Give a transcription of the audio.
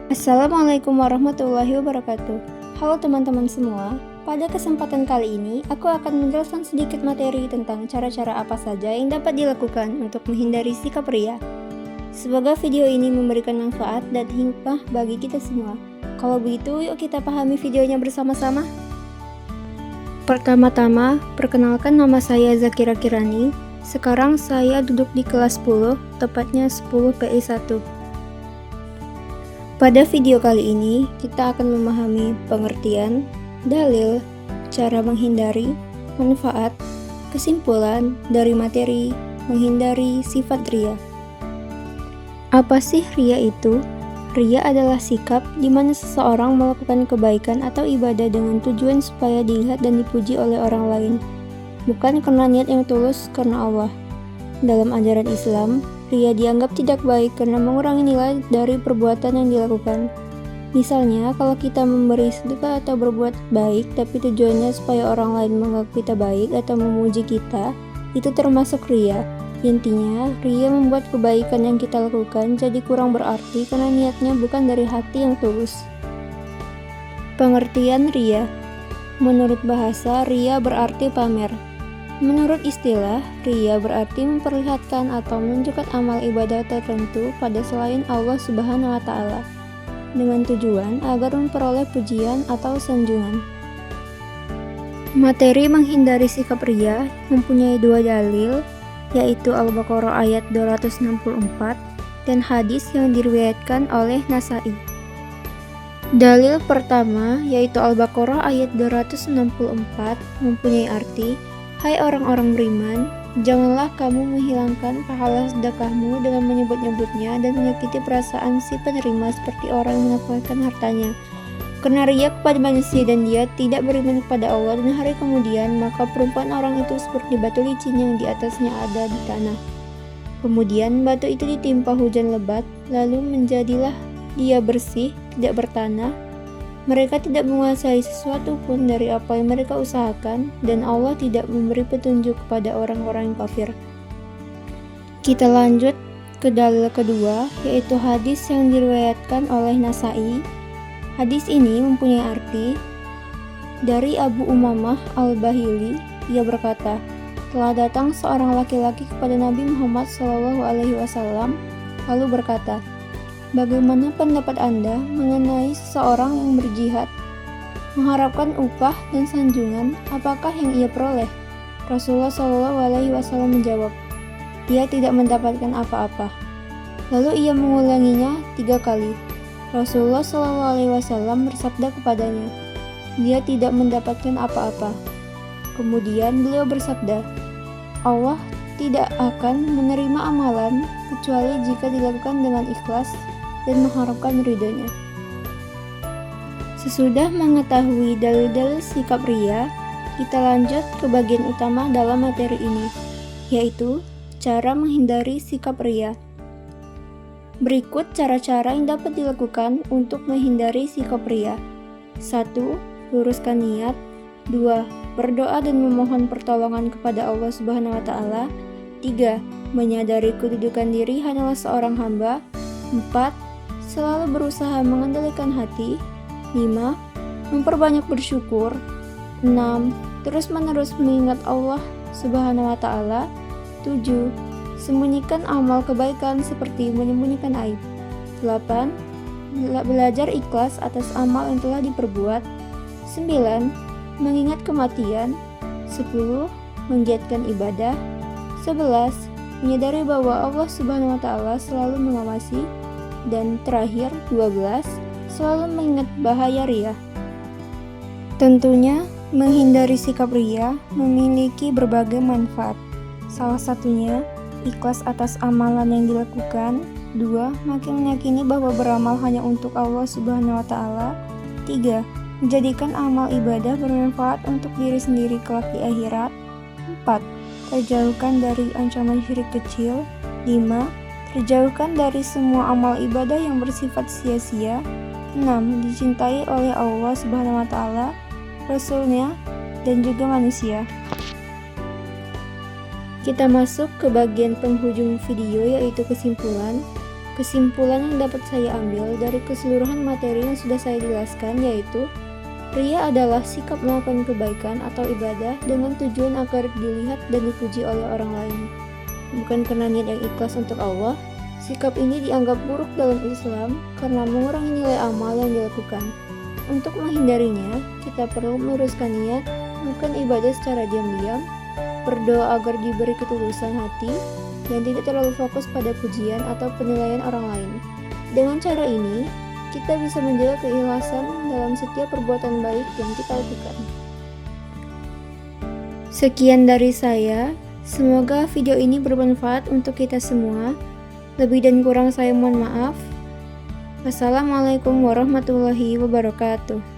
Assalamualaikum warahmatullahi wabarakatuh. Halo teman-teman semua, pada kesempatan kali ini aku akan menjelaskan sedikit materi tentang cara-cara apa saja yang dapat dilakukan untuk menghindari sikap ria. Semoga video ini memberikan manfaat dan hikmah bagi kita semua. Kalau begitu, yuk kita pahami videonya bersama-sama. Pertama-tama, perkenalkan nama saya Zakira Kirani. Sekarang saya duduk di kelas 10, tepatnya 10 PI1. Pada video kali ini, kita akan memahami pengertian, dalil, cara menghindari, manfaat, kesimpulan dari materi menghindari sifat ria. Apa sih ria itu? Ria adalah sikap di mana seseorang melakukan kebaikan atau ibadah dengan tujuan supaya dilihat dan dipuji oleh orang lain, bukan karena niat yang tulus karena Allah. Dalam ajaran Islam, ria dianggap tidak baik karena mengurangi nilai dari perbuatan yang dilakukan. Misalnya, kalau kita memberi sedekah atau berbuat baik tapi tujuannya supaya orang lain menganggap kita baik atau memuji kita, itu termasuk ria. Intinya, ria membuat kebaikan yang kita lakukan jadi kurang berarti karena niatnya bukan dari hati yang tulus. Pengertian ria. Menurut bahasa, ria berarti pamer. Menurut istilah, ria berarti memperlihatkan atau menunjukkan amal ibadah tertentu pada selain Allah Subhanahu wa Ta'ala, dengan tujuan agar memperoleh pujian atau sanjungan. Materi menghindari sikap ria mempunyai dua dalil, yaitu Al-Baqarah ayat 264 dan hadis yang diriwayatkan oleh Nasa'i. Dalil pertama, yaitu Al-Baqarah ayat 264, mempunyai arti, "Hai orang-orang beriman, janganlah kamu menghilangkan pahala sedekahmu dengan menyebut-nyebutnya dan menyakiti perasaan si penerima seperti orang yang menafkahkan hartanya, karena ria kepada manusia dan dia tidak beriman kepada Allah dan hari kemudian, maka perumpamaan orang itu seperti batu licin yang di atasnya ada di tanah. Kemudian batu itu ditimpa hujan lebat, lalu menjadilah dia bersih, tidak bertanah. Mereka tidak menguasai sesuatu pun dari apa yang mereka usahakan, dan Allah tidak memberi petunjuk kepada orang-orang yang kafir." Kita lanjut ke dalil kedua, yaitu hadis yang diriwayatkan oleh Nasa'i. Hadis ini mempunyai arti, dari Abu Umamah Al-Bahili, ia berkata, "Telah datang seorang laki-laki kepada Nabi Muhammad SAW, lalu berkata, 'Bagaimana pendapat Anda mengenai seseorang yang berjihad, mengharapkan upah dan sanjungan, apakah yang ia peroleh?' Rasulullah SAW menjawab, 'Dia tidak mendapatkan apa-apa.' Lalu ia mengulanginya 3 kali. Rasulullah SAW bersabda kepadanya, 'Dia tidak mendapatkan apa-apa.' Kemudian beliau bersabda, 'Allah tidak akan menerima amalan kecuali jika dilakukan dengan ikhlas dan mengharapkan ridhonya.'" Sesudah mengetahui dalil-dalil sikap ria, kita lanjut ke bagian utama dalam materi ini, yaitu cara menghindari sikap ria. Berikut cara-cara yang dapat dilakukan untuk menghindari sikap ria. 1. Luruskan niat. 2. Berdoa dan memohon pertolongan kepada Allah Subhanahu wa Ta'ala. 3. Menyadari kedudukan diri hanyalah seorang hamba. 4. Selalu berusaha mengendalikan hati. 5. Memperbanyak bersyukur. 6. Terus-menerus mengingat Allah Subhanahu wa Ta'ala. 7. Sembunyikan amal kebaikan seperti menyembunyikan aib. 8. Belajar ikhlas atas amal yang telah diperbuat. 9. Mengingat kematian. 10. Menggiatkan ibadah. 11. Menyadari bahwa Allah Subhanahu wa Ta'ala selalu mengawasi. Dan terakhir, 12. Selalu mengingat bahaya ria. Tentunya, menghindari sikap ria memiliki berbagai manfaat. Salah satunya, ikhlas atas amalan yang dilakukan. 2. Makin meyakini bahwa beramal hanya untuk Allah Subhanahu wa Ta'ala. 3. Menjadikan amal ibadah bermanfaat untuk diri sendiri kelak di akhirat. 4. Terjauhkan dari ancaman syirik kecil. 5. Terjauhkan dari semua amal ibadah yang bersifat sia-sia. 6. Dicintai oleh Allah Subhanahu wa Ta'ala, Rasul-Nya, dan juga manusia. Kita masuk ke bagian penghujung video, yaitu kesimpulan. Kesimpulan yang dapat saya ambil dari keseluruhan materi yang sudah saya jelaskan yaitu ria adalah sikap melakukan kebaikan atau ibadah dengan tujuan agar dilihat dan dipuji oleh orang lain. Bukan karena niat yang ikhlas untuk Allah, sikap ini dianggap buruk dalam Islam karena mengurangi nilai amal yang dilakukan. Untuk menghindarinya, kita perlu meluruskan niat, bukan ibadah secara diam-diam, berdoa agar diberi ketulusan hati, dan tidak terlalu fokus pada pujian atau penilaian orang lain. Dengan cara ini, kita bisa menjaga keikhlasan dalam setiap perbuatan baik yang kita lakukan. Sekian dari saya, semoga video ini bermanfaat untuk kita semua. Lebih dan kurang saya mohon maaf. Wassalamualaikum warahmatullahi wabarakatuh.